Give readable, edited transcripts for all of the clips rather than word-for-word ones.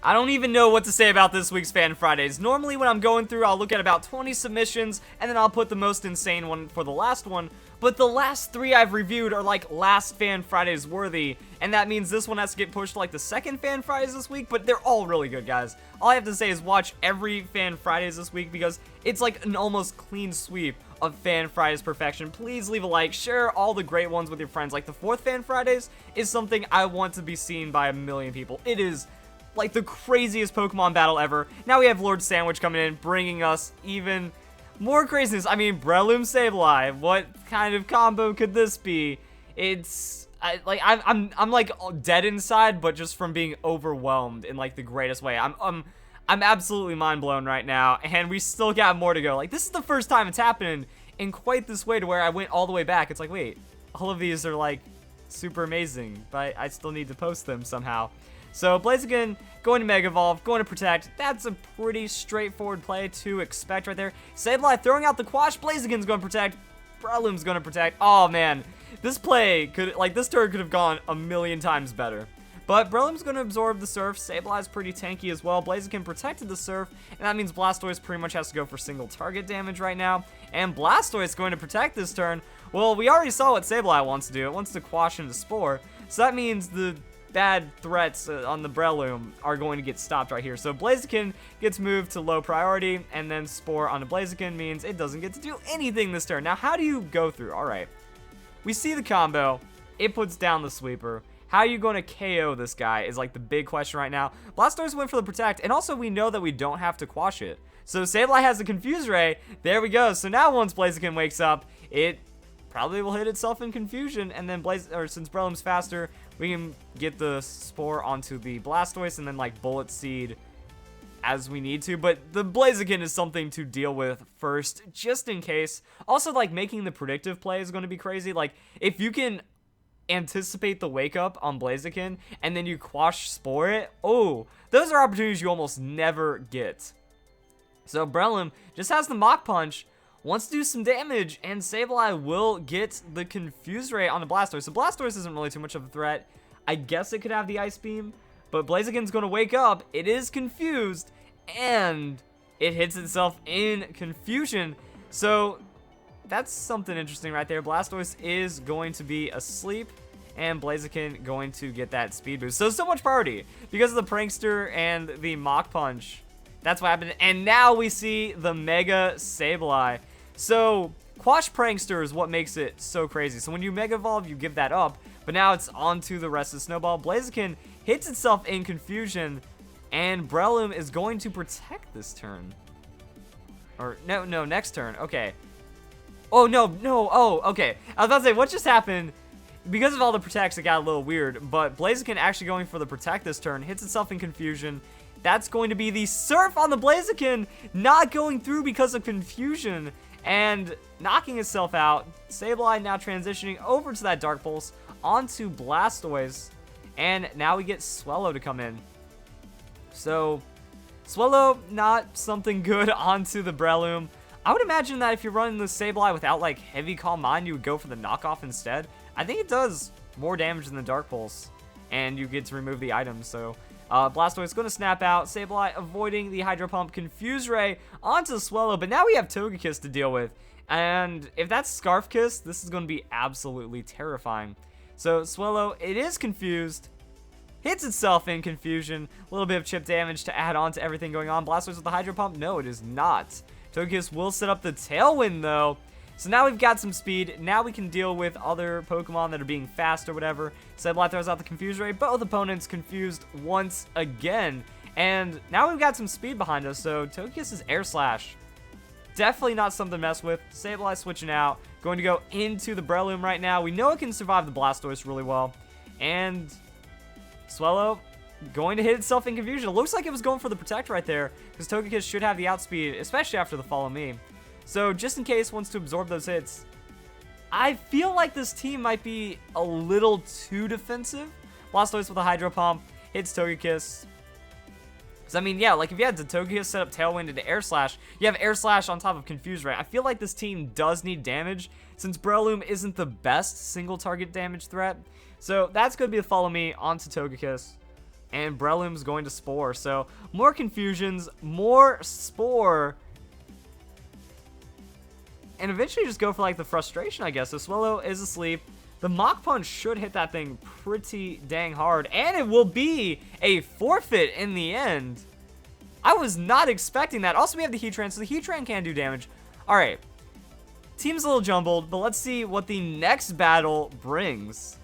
I don't even know what to say about this week's Fan Fridays. Normally when I'm going through, I'll look at about 20 submissions, and then I'll put the most insane one for the last one. But the last 3 I've reviewed are like last Fan Fridays worthy, and that means this one has to get pushed to like the second Fan Fridays this week, but they're all really good, guys. All I have to say is watch every Fan Fridays this week because it's like an almost clean sweep of Fan Fridays perfection. Please leave a like, share all the great ones with your friends. Like the 4th Fan Fridays is something I want to be seen by a million people. It is like the craziest Pokemon battle ever. Now we have Lord Sandwich coming in, bringing us even more craziness. I mean, Breloom Sableye. What kind of combo could this be? It's I'm like dead inside, but just from being overwhelmed in like the greatest way. I'm absolutely mind blown right now, and we still got more to go. Like this is the first time it's happened in quite this way to where I went all the way back. It's like, wait, all of these are like super amazing, but I still need to post them somehow. So Blaziken going to Mega Evolve, going to Protect. That's a pretty straightforward play to expect right there. Sableye throwing out the Quash. Blaziken's going to Protect. Breloom's going to Protect. Oh man, this play could, like this turn could have gone a million times better. But Breloom's going to absorb the Surf. Sableye's pretty tanky as well. Blaziken protected the Surf, and that means Blastoise pretty much has to go for single target damage right now. And Blastoise going to protect this turn. Well, we already saw what Sableye wants to do. It wants to Quash into Spore. So that means the bad threats on the Breloom are going to get stopped right here. So Blaziken gets moved to low priority, and then Spore on the Blaziken means it doesn't get to do anything this turn. Now, how do you go through? All right. We see the combo. It puts down the sweeper. How are you going to KO this guy is like the big question right now. Blastoise went for the Protect, and also we know that we don't have to Quash it. So Sableye has the Confuse Ray. There we go. So now once Blaziken wakes up, it probably will hit itself in confusion, and then since Breloom's faster, we can get the Spore onto the Blastoise and then like Bullet Seed as we need to. But the Blaziken is something to deal with first, just in case. Also, like making the predictive play is going to be crazy. Like if you can anticipate the wake up on Blaziken and then you Quash Spore it, oh, those are opportunities you almost never get. So Breloom just has the Mach Punch, wants to do some damage, and Sableye will get the Confuse Ray on the Blastoise. So Blastoise isn't really too much of a threat. I guess it could have the Ice Beam, but Blaziken's going to wake up. It is confused, and it hits itself in confusion. So that's something interesting right there. Blastoise is going to be asleep, and Blaziken going to get that speed boost. So much priority because of the Prankster and the Mach Punch. That's what happened. And now we see the Mega Sableye. So Quash Prankster is what makes it so crazy. So when you Mega Evolve, you give that up, but now it's on to the rest of the Snowball. Blaziken hits itself in confusion, and Breloom is going to protect this turn. Or, no, next turn. Okay. Oh, no. Oh, okay. I was about to say, what just happened? Because of all the protects, it got a little weird, but Blaziken actually going for the Protect this turn, hits itself in confusion. That's going to be the Surf on the Blaziken, not going through because of confusion and knocking itself out. Sableye now transitioning over to that Dark Pulse onto Blastoise, and now we get Swellow to come in. So Swellow, not something good onto the Breloom. I would imagine that if you're running the Sableye without like Heavy Calm Mind, you would go for the knockoff instead. I think it does more damage than the Dark Pulse, and you get to remove the items. So Blastoise going to snap out. Sableye avoiding the Hydro Pump. Confuse Ray onto Swellow, but now we have Togekiss to deal with. And if that's Scarf Kiss, this is going to be absolutely terrifying. So Swellow, it is confused. Hits itself in confusion. A little bit of chip damage to add on to everything going on. Blastoise with the Hydro Pump? No, it is not. Togekiss will set up the Tailwind, though. So now we've got some speed. Now we can deal with other Pokemon that are being fast or whatever. Sableye throws out the Confuse Ray. Both opponents confused once again. And now we've got some speed behind us. So Togekiss is Air Slash. Definitely not something to mess with. Sableye switching out. Going to go into the Breloom right now. We know it can survive the Blastoise really well. And Swellow going to hit itself in confusion. It looks like it was going for the Protect right there, because Togekiss should have the outspeed, especially after the Follow Me. So just in case wants to absorb those hits. I feel like this team might be a little too defensive. Blastoise with a Hydro Pump hits Togekiss. I mean, yeah, like if you had the Togekiss set up Tailwind into Air Slash, you have Air Slash on top of Confuse Ray. I feel like this team does need damage, since Breloom isn't the best single target damage threat. So that's going to be a Follow Me onto Togekiss. And Breloom's going to Spore. So, more confusions, more Spore. And eventually just go for, like, the frustration, I guess. So, Swallow is asleep. The Mach Punch should hit that thing pretty dang hard. And it will be a forfeit in the end. I was not expecting that. Also, we have the Heatran, so the Heatran can do damage. Alright. Team's a little jumbled, but let's see what the next battle brings.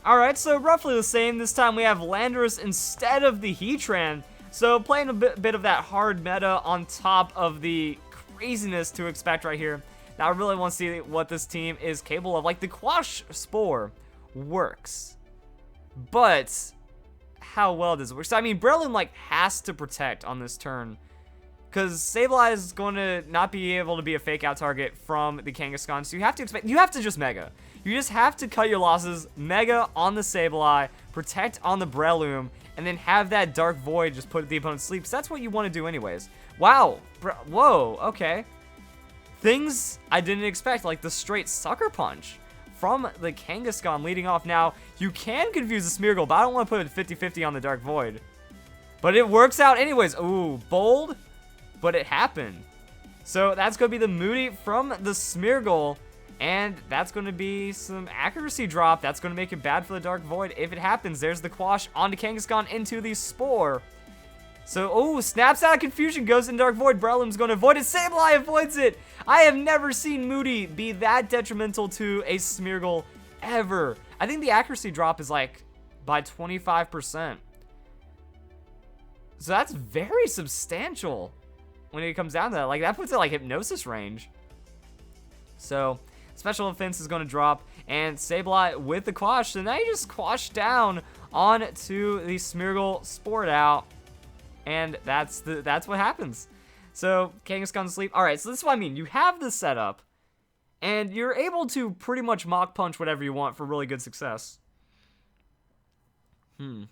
Alright, so roughly the same. This time we have Landorus instead of the Heatran. So playing a bit of that hard meta on top of the craziness to expect right here. Now I really want to see what this team is capable of. Like, the Quash Spore works, but how well does it work? So, I mean, Breloom, like, has to protect on this turn, because Sableye is going to not be able to be a fake out target from the Kangaskhan, so you have to just Mega. You just have to cut your losses, Mega on the Sableye, protect on the Breloom, and then have that Dark Void just put the opponent to sleep. So that's what you want to do anyways. Wow. Whoa, okay. Things I didn't expect, like the straight Sucker Punch from the Kangaskhan leading off. Now, you can confuse the Smeargle, but I don't want to put it 50-50 on the Dark Void. But it works out anyways. Ooh, bold, but it happened. So that's going to be the Moody from the Smeargle. And that's going to be some accuracy drop. That's going to make it bad for the Dark Void if it happens. There's the Quash onto Kangaskhan into the Spore. So, oh, snaps out of confusion, goes in Dark Void. Breloom's going to avoid it. Sableye avoids it. I have never seen Moody be that detrimental to a Smeargle ever. I think the accuracy drop is like by 25%. So that's very substantial when it comes down to that. Like, that puts it like Hypnosis range. So special offense is going to drop, and Sableye with the Quash. So now you just Quash down onto the Smeargle, Spore it out, and that's what happens. So Kangaskhan asleep. All right, so this is what I mean. You have the setup, and you're able to pretty much Mach Punch whatever you want for really good success. So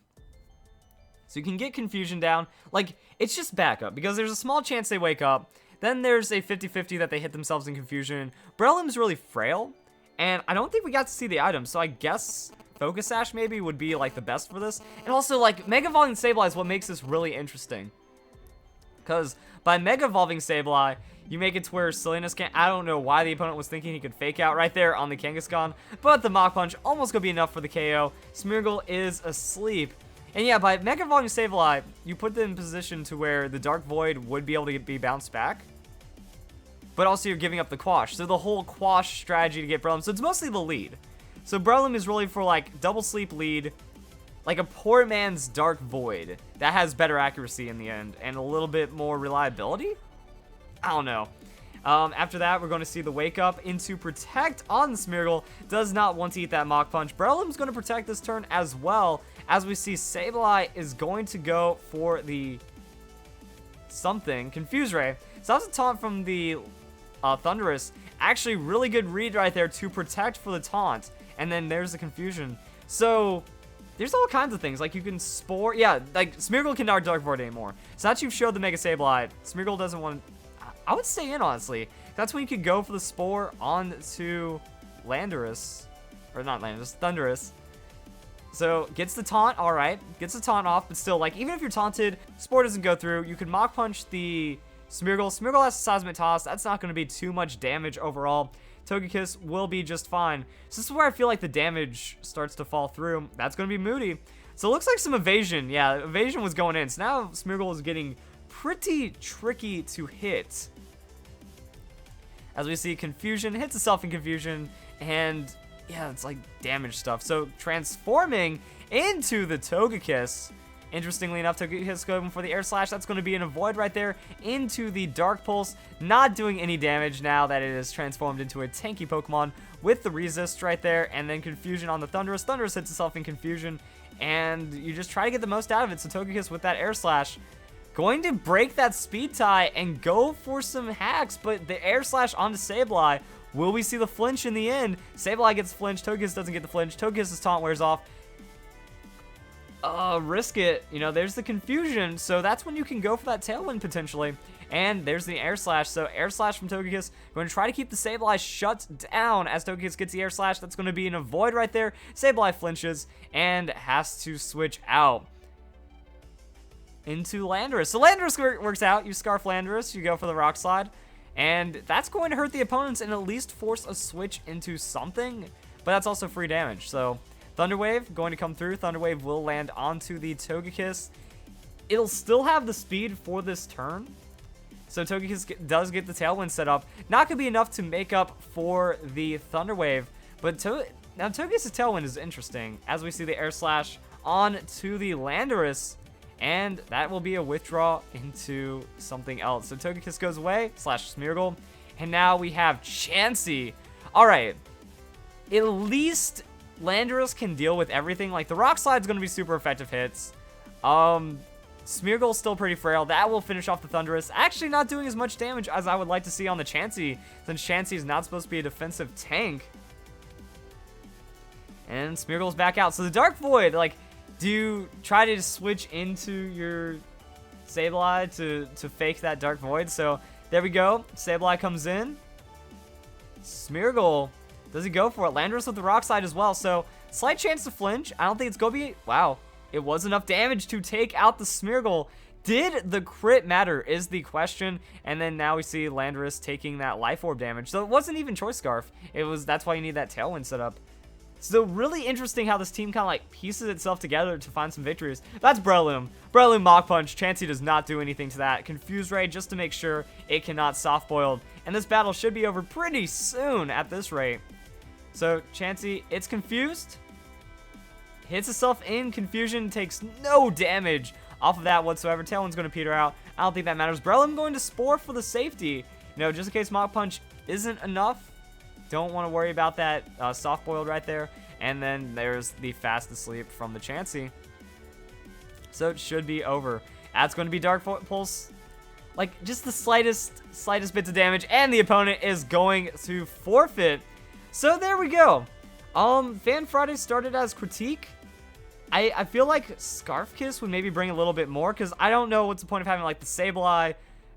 you can get confusion down. Like, it's just backup, because there's a small chance they wake up. Then there's a 50-50 that they hit themselves in confusion. Breloom's really frail, and I don't think we got to see the items, so I guess Focus Sash maybe would be, like, the best for this. And also, like, Mega Evolving Sableye is what makes this really interesting. Because by Mega Evolving Sableye, you make it to where Salinas can't... I don't know why the opponent was thinking he could fake out right there on the Kangaskhan, but the Mach Punch almost gonna be enough for the KO. Smeargle is asleep. And yeah, by Mega Evolving Sableye, you put them in position to where the Dark Void would be able to be bounced back. But also you're giving up the Quash. So the whole Quash strategy to get Breloom. So it's mostly the lead. So Breloom is really for, like, double sleep lead. Like a poor man's Dark Void. That has better accuracy in the end. And a little bit more reliability? I don't know. After that, we're going to see the Wake Up into Protect on the Smeargle. Does not want to eat that Mach Punch. Breloom's going to protect this turn as well. As we see, Sableye is going to go for the something. Confuse Ray. So that's a taunt from the Thunderous. Actually, really good read right there to protect for the taunt. And then there's the confusion. So there's all kinds of things. Like, you can Spore. Yeah, like, Smeargle cannot Dark Void anymore. So that's you've showed the Mega Sableye. Smeargle doesn't want... I would stay in, honestly. That's when you could go for the Spore onto Landorus. Or not Landorus, Thunderous. So, gets the taunt, alright. Gets the taunt off, but still, like, even if you're taunted, Spore doesn't go through. You can Mach Punch the Smeargle. Smeargle has a Seismic Toss. That's not going to be too much damage overall. Togekiss will be just fine. So this is where I feel like the damage starts to fall through. That's going to be Moody. So it looks like some evasion. Yeah, evasion was going in. So now Smeargle is getting pretty tricky to hit. As we see, confusion hits itself in confusion, and yeah, it's like damage stuff. So transforming into the Togekiss. Interestingly enough, Togekiss going for the Air Slash. That's going to be an Avoid right there into the Dark Pulse. Not doing any damage now that it is transformed into a tanky Pokemon with the Resist right there. And then Confusion on the Thunderous. Thunderous hits itself in confusion, and you just try to get the most out of it. So Togekiss with that Air Slash going to break that speed tie and go for some hacks, but the Air Slash onto Sableye. Will we see the flinch in the end? Sableye gets flinched. Togekiss doesn't get the flinch. Togekiss's taunt wears off. Risk it. You know, there's the confusion, so that's when you can go for that Tailwind potentially. And there's the Air Slash, so Air Slash from Togekiss. Going to try to keep the Sableye shut down as Togekiss gets the Air Slash. That's going to be an Avoid right there. Sableye flinches and has to switch out. into Landorus. So Landorus works out. You Scarf Landorus, you go for the Rock Slide, and that's going to hurt the opponents and at least force a switch into something, but that's also free damage. So Thunder Wave going to come through. Thunder Wave will land onto the Togekiss. It'll still have the speed for this turn, so Togekiss does get the Tailwind set up. Not going to be enough to make up for the Thunder Wave, but now Togekiss' Tailwind is interesting, as we see the Air Slash on to the Landorus, and that will be a withdraw into something else. So Togekiss goes away, slash Smeargle, and now we have Chansey. Alright, at least Landorus can deal with everything. Like, the Rock Slide's going to be super effective hits. Smeargle's still pretty frail. That will finish off the Thundurus. Actually not doing as much damage as I would like to see on the Chansey, since Chansey is not supposed to be a defensive tank. And Smeargle's back out. So the Dark Void, like, do you try to switch into your Sableye to fake that Dark Void? So there we go. Sableye comes in. Smeargle, does he go for it? Landorus with the Rock Slide as well. So slight chance to flinch. I don't think it's going to be... Wow. It was enough damage to take out the Smeargle. Did the crit matter is the question. And then now we see Landorus taking that Life Orb damage. So it wasn't even Choice Scarf. That's why you need that Tailwind set up. So really interesting how this team kind of like pieces itself together to find some victories. That's Breloom. Breloom Mach Punch. Chansey does not do anything to that. Confuse Ray just to make sure it cannot Soft Boiled. And this battle should be over pretty soon at this rate. So Chansey, it's confused. Hits itself in confusion, takes no damage off of that whatsoever. Tailwind's going to peter out. I don't think that matters. Breloom going to Spore for the safety. You know, just in case Mach Punch isn't enough. Don't want to worry about that Soft Boiled right there. And then there's the Fast Asleep from the Chansey. So it should be over. That's going to be Dark Pulse. Like, just the slightest bits of damage. And the opponent is going to forfeit. So there we go. Fan Friday started as critique. I feel like Scarf Kiss would maybe bring a little bit more, because I don't know what's the point of having like the Sableye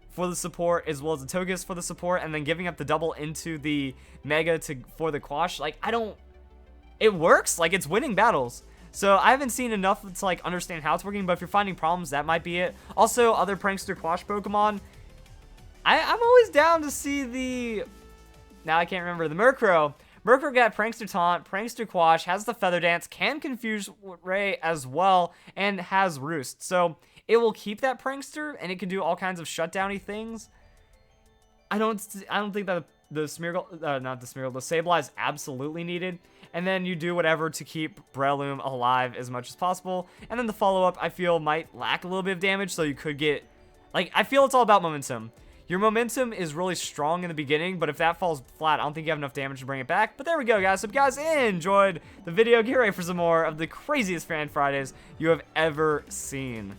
for the support as well as the Togekiss for the support, and then giving up the double into the Mega for the Quash. Like, it works. Like, it's winning battles. So I haven't seen enough to like understand how it's working, but if you're finding problems, that might be it. Also, other Prankster Quash Pokemon, I'm always down to see the... Now I can't remember. The Murkrow. Murkrow got Prankster Taunt, Prankster Quash, has the Feather Dance, can Confuse Ray as well, and has Roost. So it will keep that Prankster, and it can do all kinds of shutdowny things. I don't think that the Smeargle, not the Smeargle, the Sableye is absolutely needed. And then you do whatever to keep Breloom alive as much as possible. And then the follow-up, I feel, might lack a little bit of damage, so you could get... Like, I feel it's all about momentum. Your momentum is really strong in the beginning, but if that falls flat, I don't think you have enough damage to bring it back. But there we go, guys. So if you guys enjoyed the video, get ready for some more of the craziest Fan Fridays you have ever seen.